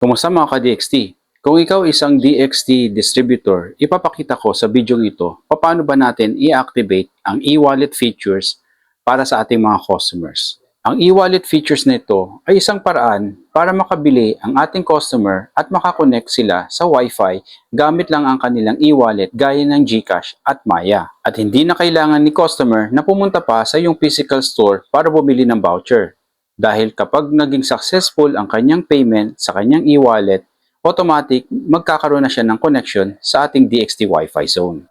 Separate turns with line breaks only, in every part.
Kumusta mga ka-DXT? Kung ikaw isang DXT distributor, ipapakita ko sa video ito paano ba natin i-activate ang e-wallet features para sa ating mga customers. Ang e-wallet features na ito ay isang paraan para makabili ang ating customer at makakonect sila sa Wi-Fi gamit lang ang kanilang e-wallet gaya ng GCash at Maya. At hindi na kailangan ni customer na pumunta pa sa iyong physical store para bumili ng voucher. Dahil kapag naging successful ang kanyang payment sa kanyang e-wallet, automatic magkakaroon na siya ng connection sa ating DXT Wi-Fi zone.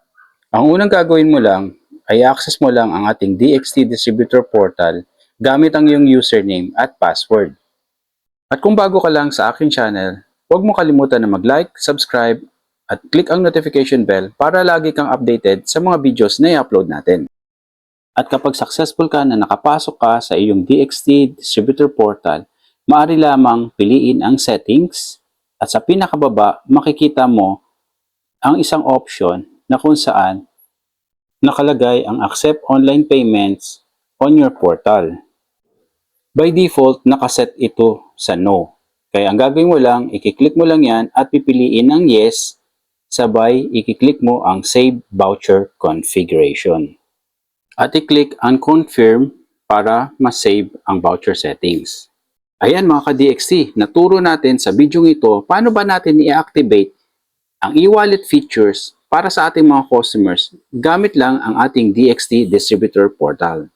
Ang unang gagawin mo lang ay access mo lang ang ating DXT Distributor Portal gamit ang iyong username at password. At kung bago ka lang sa aking channel, huwag mo kalimutan na mag-like, subscribe, at click ang notification bell para lagi kang updated sa mga videos na i-upload natin. At kapag successful ka na nakapasok ka sa iyong DXT Distributor Portal, maaari lamang piliin ang settings at sa pinakababa makikita mo ang isang option na kung saan nakalagay ang Accept Online Payments on your portal. By default, nakaset ito sa No. Kaya ang gagawin mo lang, ikiklik mo lang yan at pipiliin ang Yes, sabay ikiklik mo ang Save Voucher Configuration. At i-click ang Confirm para ma-save ang voucher settings. Ayan mga ka-DXT, naturo natin sa video ito paano ba natin i-activate ang e-wallet features para sa ating mga customers gamit lang ang ating DXT Distributor Portal.